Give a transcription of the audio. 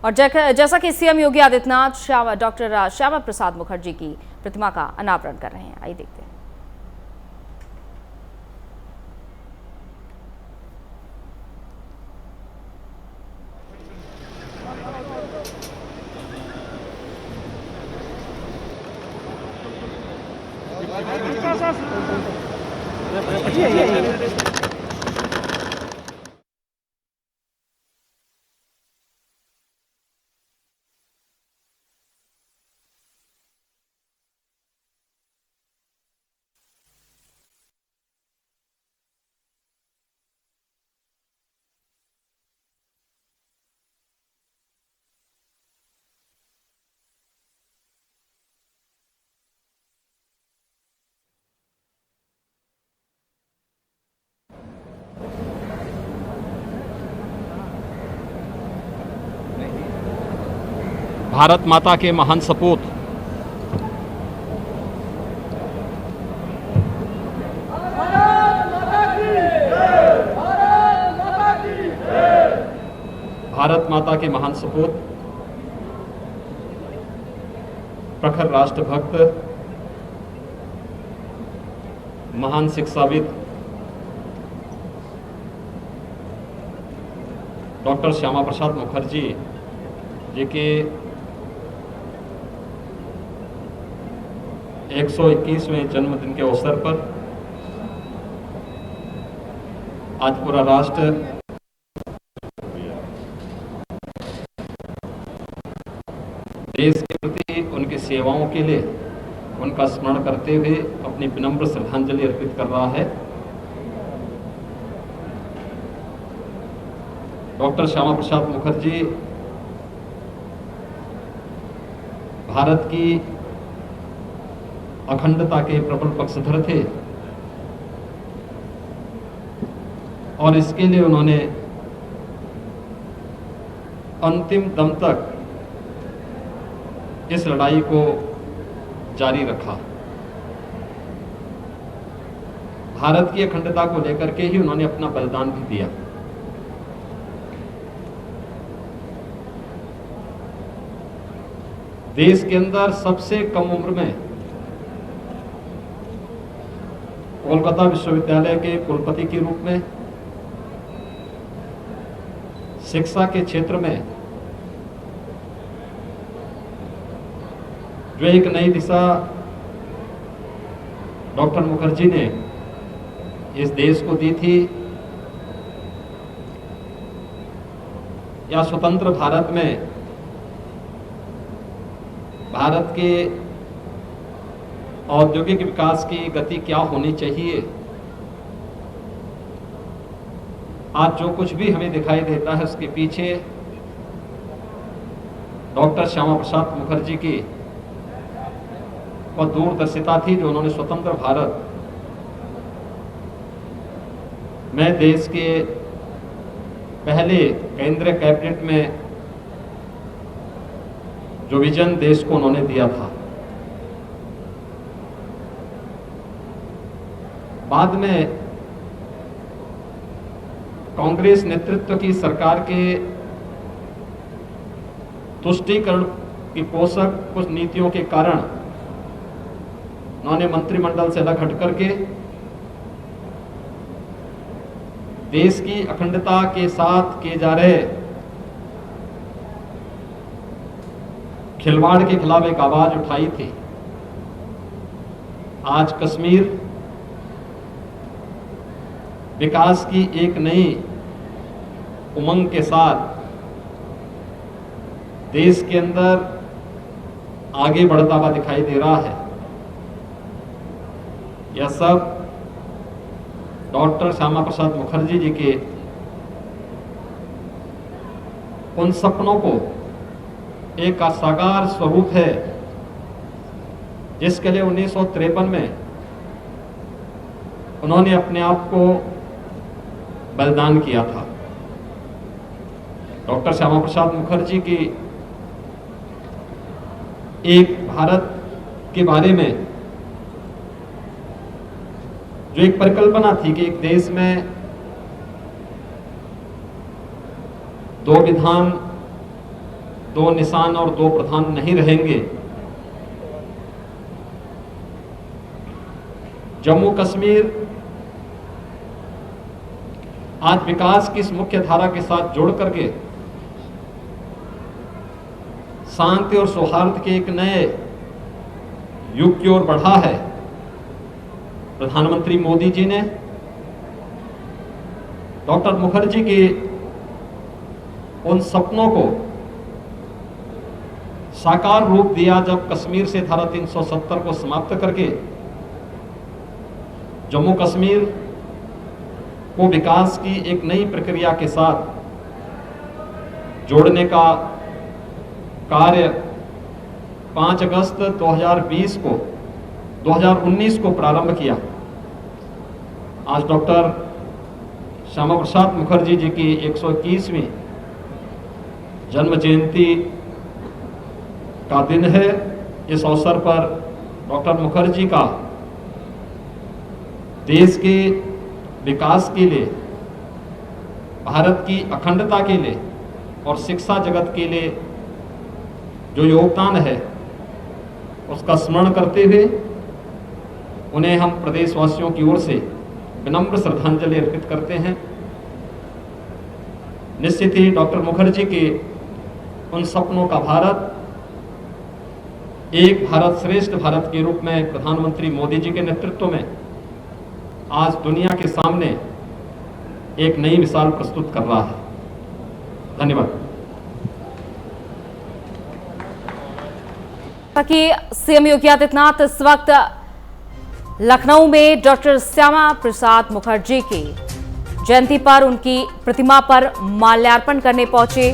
और जैसा कि सीएम योगी आदित्यनाथ डॉक्टर श्यामा प्रसाद मुखर्जी की प्रतिमा का अनावरण कर रहे हैं, आइए देखते हैं। भारत माता के महान सपूत भारत माता के महान सपूत प्रखर राष्ट्रभक्त, महान शिक्षाविद डॉक्टर श्यामा प्रसाद मुखर्जी जी के 121वें जन्मदिन के अवसर पर आज पूरा राष्ट्र देश के प्रति उनकी सेवाओं के लिए उनका स्मरण करते हुए अपनी विनम्र श्रद्धांजलि अर्पित कर रहा है। डॉक्टर श्यामा प्रसाद मुखर्जी भारत की अखंडता के प्रबल पक्षधर थे और इसके लिए उन्होंने अंतिम दम तक इस लड़ाई को जारी रखा। भारत की अखंडता को लेकर के ही उन्होंने अपना बलिदान भी दिया। देश के अंदर सबसे कम उम्र में कोलकाता विश्वविद्यालय के कुलपति के रूप में शिक्षा के क्षेत्र में जो एक नई दिशा डॉक्टर मुखर्जी ने इस देश को दी थी, या स्वतंत्र भारत में भारत के औद्योगिक विकास की गति क्या होनी चाहिए, आज जो कुछ भी हमें दिखाई देता है उसके पीछे डॉक्टर श्यामा प्रसाद मुखर्जी की वह दूरदर्शिता थी जो उन्होंने स्वतंत्र भारत में देश के पहले केंद्रीय कैबिनेट में जो विजन देश को उन्होंने दिया था। बाद में कांग्रेस नेतृत्व की सरकार के तुष्टीकरण की पोषक कुछ नीतियों के कारण उन्होंने मंत्रिमंडल से अलग हट करके देश की अखंडता के साथ किए जा रहे खिलवाड़ के खिलाफ एक आवाज उठाई थी। आज कश्मीर विकास की एक नई उमंग के साथ देश के अंदर आगे बढ़ता हुआ दिखाई दे रहा है। यह सब डॉक्टर श्यामा प्रसाद मुखर्जी जी के उन सपनों को एक साकार स्वरूप है जिसके लिए 1953 में उन्होंने अपने आप को बलिदान किया था। डॉक्टर श्यामा प्रसाद मुखर्जी की एक भारत के बारे में जो एक परिकल्पना थी कि एक देश में दो विधान दो निशान और दो प्रधान नहीं रहेंगे। जम्मू कश्मीर आज विकास की इस मुख्य धारा के साथ जोड़ करके शांति और सौहार्द के एक नए युग की ओर बढ़ा है। प्रधानमंत्री मोदी जी ने डॉक्टर मुखर्जी के उन सपनों को साकार रूप दिया जब कश्मीर से धारा 370 को समाप्त करके जम्मू कश्मीर को विकास की एक नई प्रक्रिया के साथ जोड़ने का कार्य 5 अगस्त 2019 को प्रारंभ किया। आज डॉक्टर श्यामा प्रसाद मुखर्जी जी की 121वीं जन्म जयंती का दिन है। इस अवसर पर डॉक्टर मुखर्जी का देश के विकास के लिए, भारत की अखंडता के लिए और शिक्षा जगत के लिए जो योगदान है उसका स्मरण करते हुए उन्हें हम प्रदेशवासियों की ओर से विनम्र श्रद्धांजलि अर्पित करते हैं। निश्चित ही डॉक्टर मुखर्जी के उन सपनों का भारत एक भारत श्रेष्ठ भारत के रूप में प्रधानमंत्री मोदी जी के नेतृत्व में आज दुनिया के सामने एक नई मिसाल प्रस्तुत कर रहा है। धन्यवाद। ताकि सीएम योगी आदित्यनाथ इस वक्त लखनऊ में डॉक्टर श्यामा प्रसाद मुखर्जी की जयंती पर उनकी प्रतिमा पर माल्यार्पण करने पहुंचे।